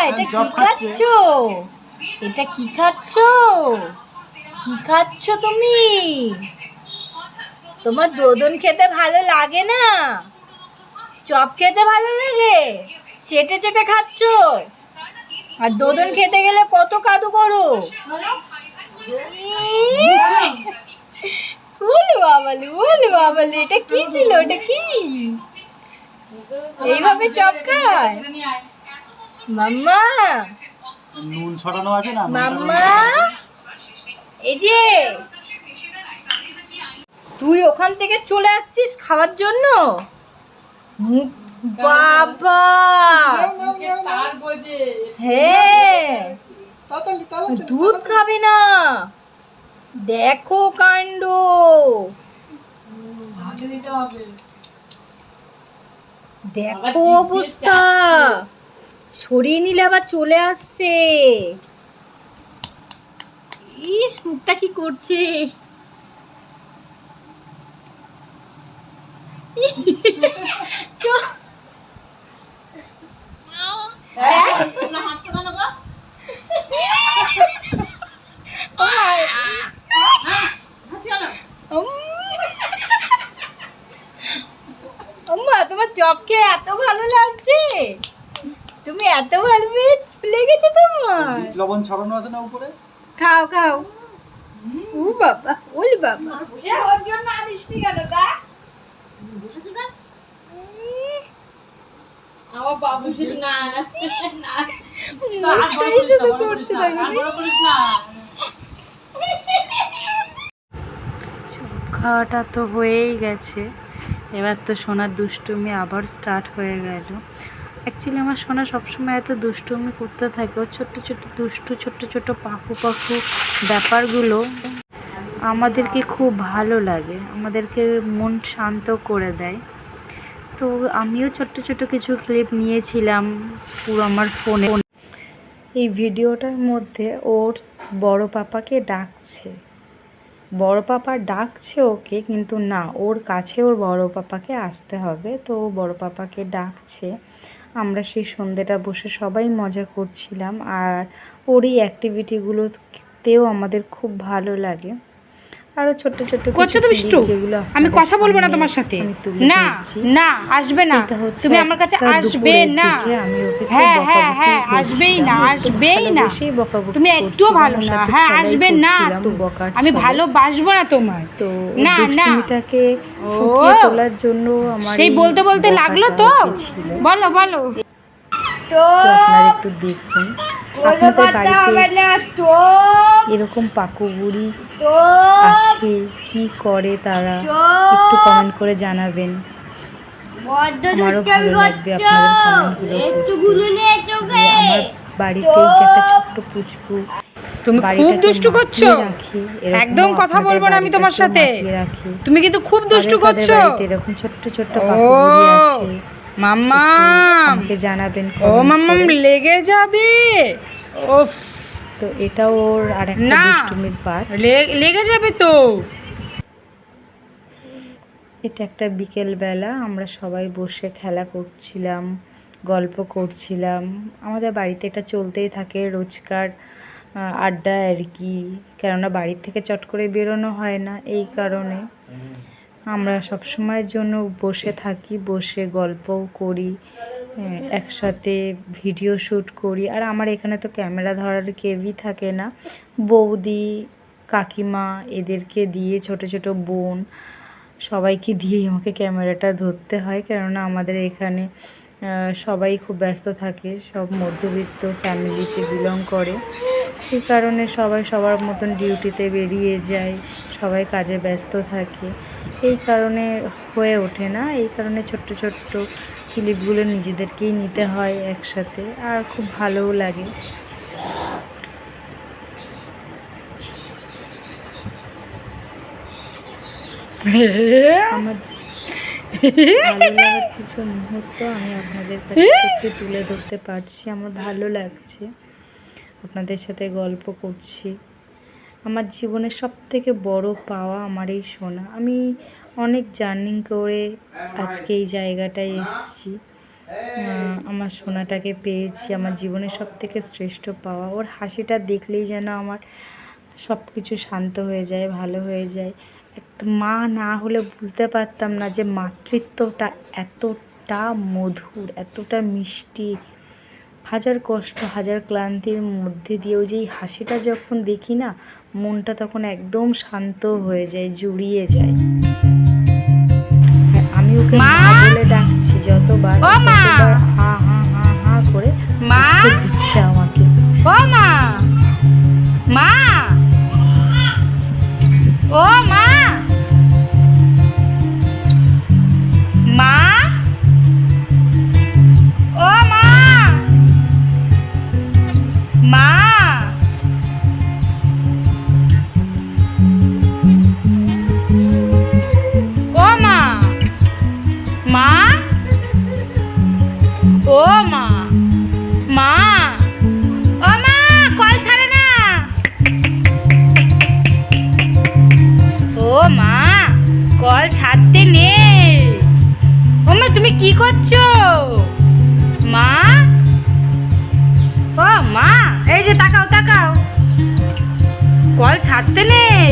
এটা কি খাচ্ছো? এটা কি খাচ্ছো? কি খাচ্ছো তুমি? তোমার দোদন খেতে ভালো লাগে না? চপ খেতে ভালো লাগে? চেটে চেটে খাচ্ছো? আর দোদন খেতে গেলে কত কাদু করো। বলে বাবালে এটা কি ছিল? এটা কি এইভাবে চপ খায়? মাম্মা নুন ছড়ানো আছে না? মাম্মা এই যে তুই ওখান থেকে চলে আসছিস খাওয়ার জন্য? বাবা হ্যাঁ দুধ খাবে না? দেখো কাণ্ড। দেখো অবস্থা, সরিয়ে নিলে আবার চলে আসছে। ইস মুখটা কি করছে। তোমার চপ খেয়ে এত ভালো লাগছে? তুমি এত ভালো লেগেছে তোমার? লবণ ছড়ানো আছে না উপরে? খাও খাও। ও বাবা ওলি বাবা ওর জন্য আনিস নি কেন? তা আমার বাবু না চপ খাওয়াটা তো হয়েই গেছে। এবার তো সোনার দুষ্টুমি আবার স্টার্ট হয়ে গেল। অ্যাকচুয়ালি আমার সোনা সবসময় এত দুষ্টুমি করতে থাকে। ওর ছোট্ট ছোট্ট দুষ্টু ছোট্ট ছোট্ট পাখু পাখু ব্যাপারগুলো আমাদেরকে খুব ভালো লাগে, আমাদেরকে মন শান্ত করে দেয়। তো আমিও ছোট্ট ছোট্ট কিছু ক্লিপ নিয়েছিলাম পুরো আমার ফোনে। এই ভিডিওটার মধ্যে ওর বড় পাপাকে ডাকছে, বড় পাপা ডাকছে ওকে, কিন্তু না, ওর কাছে ওর বড় পাপাকে আসতে হবে। তো বড় পাপাকে ডাকছে। আমরা সেই সন্ধ্যেটা বসে সবাই মজা করছিলাম। আর ওর এই অ্যাক্টিভিটিগুলোতেও আমাদের খুব ভালো লাগে। আরো ছোট্ট ছোট্ট করছো তো বিষ্টু? আমি কথা বলবো না তোমার সাথে। না না আসবে না, তুমি আমার কাছে আসবে না। হ্যাঁ হ্যাঁ হ্যাঁ আসবেই না, আসবেই না, তুমি একটুও ভালো না। হ্যাঁ আসবে না, আমি ভালোবাসবো না তোমায়। তো না না দুষ্টুমিটাকে ফুটিয়ে তোলার জন্য আমার সেই বলতে বলতে লাগলো তো। বলো বলো। তো আপনারা একটু দেখুন আপনাদের বাড়িতে এরকম পাকু বুড়ি আছে, কি করে তারা একটু কমেন্ট করে জানাবেন। আমারও ভালো লাগবে আপনাদের কমেন্টগুলো পড়তে। যে আমার বাড়িতে যে একটা ছোট্ট পুচকু তুমি খুব দুষ্টু করছো, একদম কথা বলবো না আমি তোমার সাথে। তুমি কিন্তু খুব দুষ্টু করছো। এরকম ছোট্ট ছোট্ট পাকু বুড়ি আছে, মাম্মা আমাকে জানাবেন। ও মাম্মা লেগে যাবে। ওফ, তো এটা ওর আরেকটা দুষ্টুমির পার্ট। লেগে যাবে তো। এটা একটা বিকেল বেলা, আমরা সবাই বসে খেলা করছিলাম, গল্প করছিলাম। আমাদের বাড়িতে এটা চলতেই থাকে রোজকার আড্ডা আর কি, কেননা বাড়ির থেকে চট করে বেরোনো হয় না। এই কারণে আমরা সব সময়ের জন্য বসে থাকি, বসে গল্পও করি, একসাথে ভিডিও শ্যুট করি। আর আমার এখানে তো ক্যামেরা ধরার কেউই থাকে না, বৌদি কাকিমা এদেরকে দিয়ে, ছোট ছোট বোন সবাইকে দিয়েই আমাকে ক্যামেরাটা ধরতে হয়। কেননা আমাদের এখানে সবাই খুব ব্যস্ত থাকে, সব মধ্যবিত্ত ফ্যামিলিতে বিলং করে। এই কারণে সবাই সবার মতন ডিউটিতে বেরিয়ে যায়, সবাই কাজে ব্যস্ত থাকে। এই কারণে হয়ে ওঠে না। এই কারণে ছোট্ট ছোট্ট ক্লিপগুলো নিজেদেরকেই নিতে হয় একসাথে, আর খুব ভালোও লাগে। আমার ভালো লাগার কিছু মুহূর্ত আমি আপনাদের কাছে সত্যি তুলে ধরতে পারছি। আমার ভালো লাগছে, আপনাদের সাথে গল্প করছি। আমার জীবনের সবথেকে বড় পাওয়া আমার এই সোনা। আমি অনেক জার্নি করে আজকে এই জায়গাটায় এসেছি। আমার সোনাটাকে পেয়েছি, আমার জীবনের সব থেকে শ্রেষ্ঠ পাওয়া। ওর হাসিটা দেখলেই যেন আমার সব কিছু শান্ত হয়ে যায়, ভালো হয়ে যায়। একটা মা না হলে বুঝতে পারতাম না যে মাতৃত্বটা এতটা মধুর, এতটা মিষ্টি। হাজার কষ্ট, হাজার ক্লান্তির মধ্যে দিয়েও যে এই হাসিটা যখন দেখি না, মনটা তখন একদম শান্ত হয়ে যায়, জুড়িয়ে যায়। আমি ওকে মা বলে ডাকছি যতবার, ততবার হা হা হা হা করে মা দিচ্ছে আমাকে। ও মা, মা, ও মা, মা, ও মা, মা, ও মা, মা, ও মা, মা, ও মা, কল ছাড়ে না। ও মা, কল ছাড়তে নেই। ও মা, তুমি কি করছো? মা, ও মা, এই যে তাকাও তাকাও, কল ছাড়তে নেই।